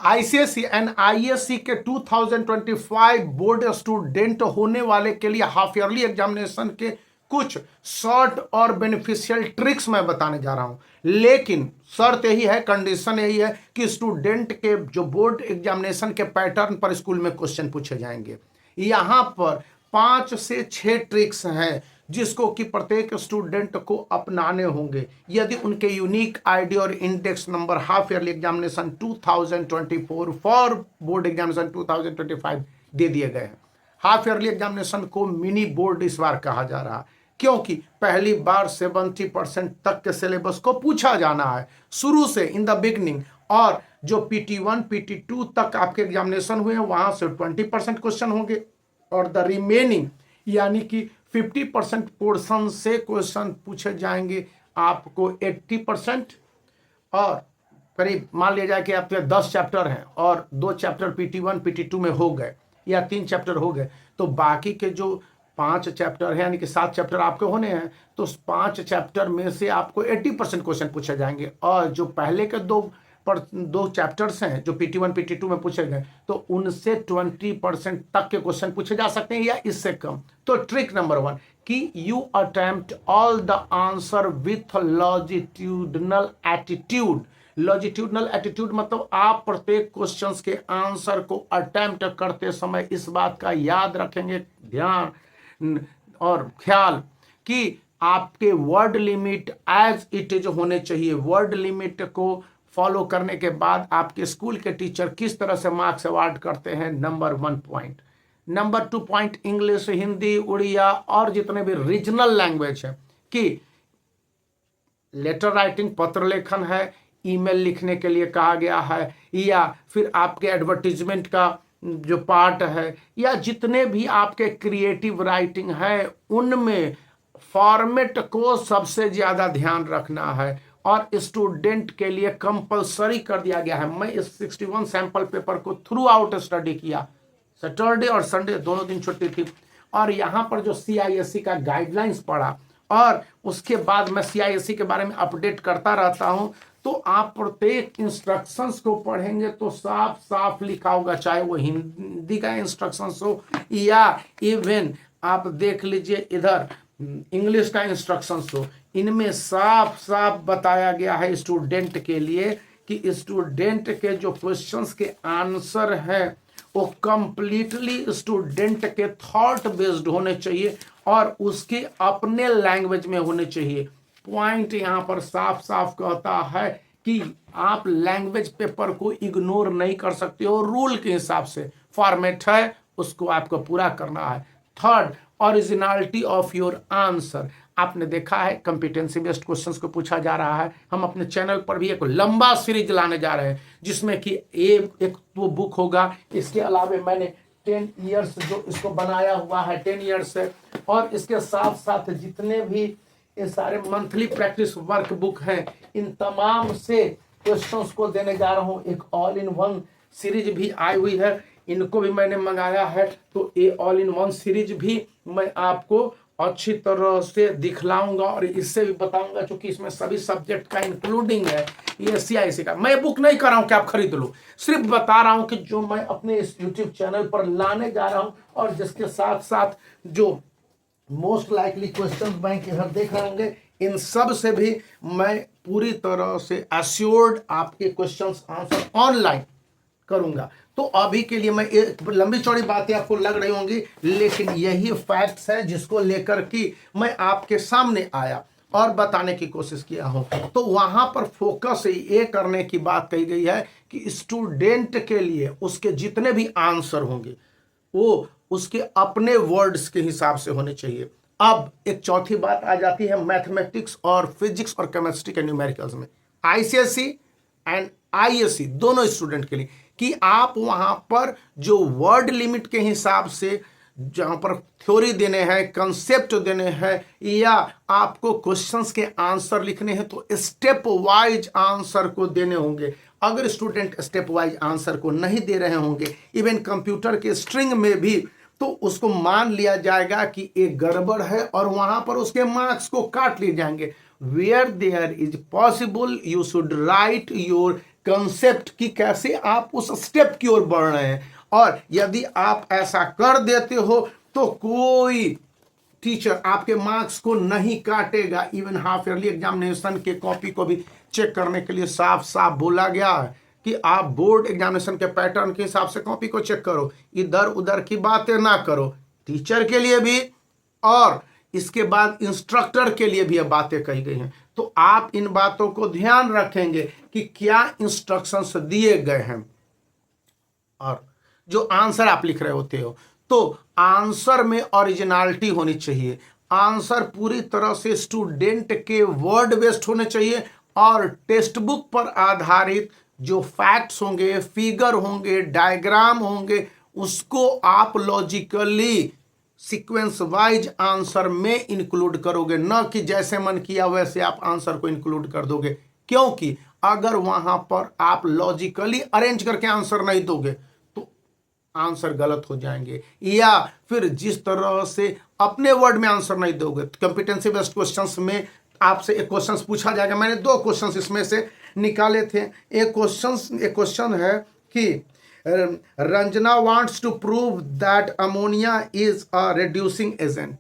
ICSE and ISC के 2025 board student होने वाले के लिए हाफ ईयरली एग्जामिनेशन के कुछ शॉर्ट और बेनिफिशियल ट्रिक्स मैं बताने जा रहा हूं। लेकिन शर्त यही है, कंडीशन यही है कि स्टूडेंट के जो बोर्ड एग्जामिनेशन के पैटर्न पर स्कूल में क्वेश्चन पूछे जाएंगे। यहां पर 5 से 6 ट्रिक्स हैं जिसको कि प्रत्येक स्टूडेंट को अपनाने होंगे यदि उनके यूनिक आईडी और index number half yearly examination 2024 for board examination 2025 दे दिए गए हैं। हाफ ईयरली एग्जामिनेशन को मिनी बोर्ड इस बार कहा जा रहा है क्योंकि पहली बार 70% तक के सिलेबस को पूछा जाना है शुरू से इन द बिगनिंग। और जो PT1 PT2 तक आपके एग्जामिनेशन हुए हैं वहां से 20% क्वेश्चन होंगे और द रिमेनिंग यानी कि 50% पोर्शन से क्वेश्चन पूछे जाएंगे आपको 80%। और करीब मान लिया जाए कि आपके 10 चैप्टर हैं और 2 चैप्टर PT1 PT2 में हो गए या 3 चैप्टर हो गए तो बाकी के जो 5 चैप्टर है यानी कि 7 चैप्टर आपके होने हैं तो 5 चैप्टर में से आपको 80% क्वेश्चन पूछे जाएंगे। और जो पहले के दो चैप्टर्स हैं जो PT1 PT2 में पूछे गए तो उनसे 20% तक के क्वेश्चन पूछे जा सकते हैं या इससे कम। तो ट्रिक नंबर 1 कि you attempt all the answer with longitudinal attitude. Longitudinal attitude मतलब आप प्रत्येक क्वेश्चंस के आंसर को अटेम्प्ट करते समय इस बात का याद रखेंगे, ध्यान और ख्याल कि आपके word limit as it is होने चाहिए। वर्ड लिमिट को फॉलो करने के बाद आपके स्कूल के टीचर किस तरह से मार्क्स अवार्ड करते हैं, number 1 point. Number 2 point English, Hindi, Odia और जितने भी रीजनल लैंग्वेज है कि लेटर राइटिंग पत्र लेखन है, ईमेल लिखने के लिए कहा गया है या फिर आपके एडवर्टीजमेंट का जो पार्ट है या जितने भी आपके क्रिएटिव राइटिंग है उनमें फॉर्मेट को सबसे ज्यादा ध्यान रखना है। और स्टूडेंट के लिए कंपलसरी कर दिया गया है। मैं इस 61 सैंपल पेपर को थ्रू आउट स्टडी किया, सैटरडे और संडे दोनों दिन छुट्टी थी और यहाँ पर जो CISE का गाइडलाइंस पढ़ा और उसके बाद मैं CISE के बारे में अपडेट करता रहता हूँ तो आप प्रत्येक इंस्ट्रक्शंस को पढ़ेंगे तो साफ साफ लिखा होगा, चाहे वो हिंदी का इंस्ट्रक्शंस हो या इवन आप देख लीजिए इधर इंग्लिश का इंस्ट्रक्शंस हो, इनमें साफ साफ बताया गया है स्टूडेंट के लिए कि स्टूडेंट के जो क्वेश्चंस के आंसर हैं वो कंप्लीटली स्टूडेंट के थॉट बेस्ड होने चाहिए और उसके अपने लैंग्वेज में होने चाहिए। पॉइंट यहाँ पर साफ साफ कहता है कि आप लैंग्वेज पेपर को इग्नोर नहीं कर सकते हो, रूल के हिसाब से फॉर्मेट है उसको आपको पूरा करना है। Third, originality of your answer. आपने देखा है कॉम्पिटेंसी बेस्ड क्वेश्चंस को पूछा जा रहा है। हम अपने चैनल पर भी एक लंबा सीरीज लाने जा रहे हैं जिसमें कि एक तो बुक होगा, इसके अलावा मैंने 10 ईयर्स जो इसको बनाया हुआ है 10 ईयर्स से, और इसके साथ साथ जितने भी ये सारे मंथली प्रैक्टिस वर्क बुक हैं इन तमाम से क्वेश्चंस को देने जा रहा हूँ। एक ऑल इन वन सीरीज भी आई हुई है, इनको भी मैंने मंगाया है तो ये ऑल इन वन सीरीज भी मैं आपको अच्छी तरह से दिखलाऊंगा और इससे भी बताऊंगा क्योंकि इसमें सभी सब्जेक्ट का इंक्लूडिंग है। ये CISE का मैं बुक नहीं कर रहा हूं कि आप खरीद लो, सिर्फ बता रहा हूं कि जो मैं अपने इस यूट्यूब चैनल पर लाने जा रहा हूं और जिसके साथ साथ जो मोस्ट लाइकली क्वेश्चन बैंक इधर देख रहे होंगे इन सब से भी मैं पूरी तरह से एश्योर्ड आपके क्वेश्चंस आंसर ऑनलाइन करूंगा। तो अभी के लिए मैं एक लंबी चौड़ी बातें आपको लग रही होंगी लेकिन यही फैक्ट्स है जिसको लेकर कि मैं आपके सामने आया और बताने की कोशिश किया हूं। तो वहां पर फोकस ये करने की बात कही गई है कि स्टूडेंट के लिए उसके जितने भी आंसर होंगे वो उसके अपने वर्ड्स के हिसाब से होने चाहिए। अब एक चौथी बात आ जाती है मैथमेटिक्स और फिजिक्स और केमिस्ट्री के न्यूमेरिकल्स में, ICSE एंड ISE दोनों स्टूडेंट के लिए कि आप वहां पर जो वर्ड लिमिट के हिसाब से जहां पर थ्योरी देने हैं, कंसेप्ट देने हैं या आपको क्वेश्चंस के आंसर लिखने हैं तो स्टेप वाइज आंसर को देने होंगे। अगर स्टूडेंट स्टेप वाइज आंसर को नहीं दे रहे होंगे इवन कंप्यूटर के स्ट्रिंग में भी तो उसको मान लिया जाएगा कि एक गड़बड़ है और वहां पर उसके मार्क्स को काट लिए जाएंगे। Where there is possible you should write your concept कि कैसे आप उस स्टेप की ओर बढ़ रहे हैं। और यदि आप ऐसा कर देते हो तो कोई टीचर आपके मार्क्स को नहीं काटेगा। इवन हाफ ईयरली एग्जामिनेशन के कॉपी को भी चेक करने के लिए साफ साफ बोला गया है कि आप बोर्ड एग्जामिनेशन के पैटर्न के हिसाब से कॉपी को चेक करो, इधर उधर की बातें ना करो। टीचर के लिए भी और इसके बाद इंस्ट्रक्टर के लिए भी ये बातें कही गई हैं। तो आप इन बातों को ध्यान रखेंगे कि क्या इंस्ट्रक्शंस दिए गए हैं। और जो आंसर आप लिख रहे होते हो तो आंसर में ओरिजिनलिटी होनी चाहिए। आंसर पूरी तरह से स्टूडेंट के वर्ड बेस्ड होने चाहिए और टेक्स्ट बुक पर आधारित जो फैक्ट्स होंगे, फिगर होंगे, डायग्राम होंगे, उसको आप लॉजिकली सीक्वेंस वाइज आंसर में इंक्लूड करोगे, न कि जैसे मन किया वैसे आप आंसर को इंक्लूड कर दोगे। क्योंकि अगर वहां पर आप लॉजिकली अरेंज करके आंसर नहीं दोगे तो आंसर गलत हो जाएंगे, या फिर जिस तरह से अपने वर्ड में आंसर नहीं दोगे। कॉम्पिटेंसी बेस्ड क्वेश्चंस में आपसे एक क्वेश्चन पूछा जाएगा। मैंने 2 क्वेश्चन इसमें से निकाले थे। एक क्वेश्चन है कि Ranjana wants to prove that ammonia is a reducing agent,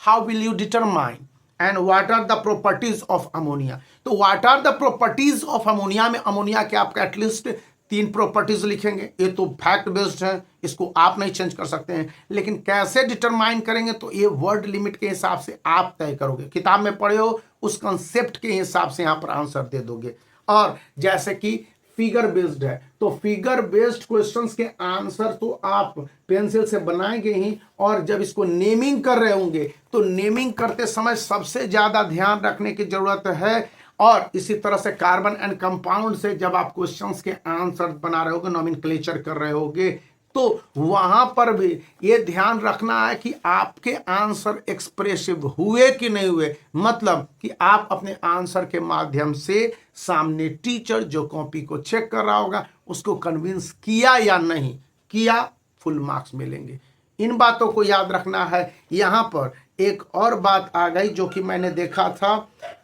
how will you determine and what are the properties of ammonia. तो what are the properties of ammonia में अमोनिया के आप एटलीस्ट 3 प्रॉपर्टीज लिखेंगे। ये तो फैक्ट बेस्ड है, इसको आप नहीं चेंज कर सकते हैं। लेकिन कैसे डिटरमाइन करेंगे तो ये वर्ड लिमिट के हिसाब से आप तय करोगे। किताब में पढ़े हो उस कंसेप्ट के हिसाब से यहाँ पर आंसर दे दोगे। और जैसे कि फिगर बेस्ड है तो फिगर बेस्ड क्वेश्चंस के आंसर तो आप पेंसिल से बनाएंगे ही। और जब इसको नेमिंग कर रहे होंगे तो नेमिंग करते समय सबसे ज्यादा ध्यान रखने की जरूरत है। और इसी तरह से कार्बन एंड कंपाउंड से जब आप क्वेश्चंस के आंसर बना रहे होगे, नॉमेनक्लेचर कर रहे होगे, तो वहां पर भी ये ध्यान रखना है कि आपके आंसर एक्सप्रेसिव हुए कि नहीं हुए। मतलब कि आप अपने आंसर के माध्यम से सामने टीचर जो कॉपी को चेक कर रहा होगा उसको कन्विंस किया या नहीं किया, फुल मार्क्स मिलेंगे। इन बातों को याद रखना है। यहाँ पर एक और बात आ गई जो कि मैंने देखा था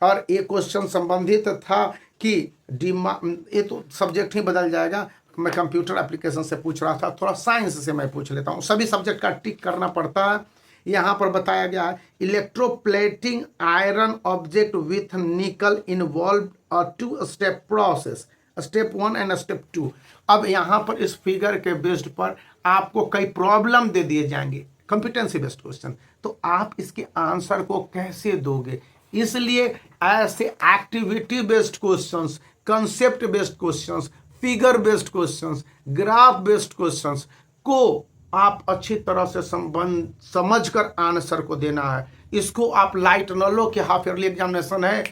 और एक क्वेश्चन संबंधित था कि ये तो सब्जेक्ट ही बदल जाएगा। मैं कंप्यूटर एप्लीकेशन से पूछ रहा था, थोड़ा साइंस से मैं पूछ लेता हूँ। सभी सब्जेक्ट का टिक करना पड़ता है। यहाँ पर बताया गया है इलेक्ट्रोप्लेटिंग आयरन ऑब्जेक्ट विथ निकल involve a 2 step process, step 1 and step 2। अब यहाँ पर इस फिगर के बेस्ड पर आपको कई प्रॉब्लम दे दिए जाएंगे, कॉम्पिटेंसी बेस्ड क्वेश्चन। तो आप इसके आंसर को कैसे दोगे, इसलिए ऐसे activity based questions, concept based questions, figure based questions, graph based questions को आप अच्छी तरह से समझकर आंसर को देना है। इसको आप लाइट न लो कि हाफ ईयरली एग्जामिनेशन है,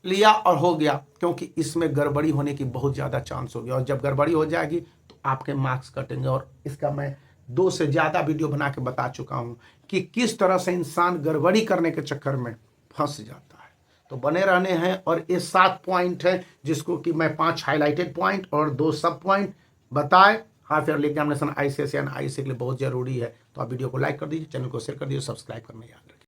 लिया और हो गया, क्योंकि इसमें गड़बड़ी होने की बहुत ज़्यादा चांस हो गया। और जब गड़बड़ी हो जाएगी तो आपके मार्क्स कटेंगे। और इसका मैं 2 से ज़्यादा वीडियो बना के बता चुका हूँ कि किस तरह से इंसान गड़बड़ी करने के चक्कर में फंस जाता है। तो बने रहने हैं। और ये 7 पॉइंट है जिसको कि मैं 5 हाईलाइटेड पॉइंट और 2 सब पॉइंट बताए। Half yearly examination ICSE and ICSE के लिए बहुत जरूरी है। तो आप वीडियो को लाइक कर दीजिए, चैनल को शेयर कर दीजिए, सब्सक्राइब करना याद रखिए।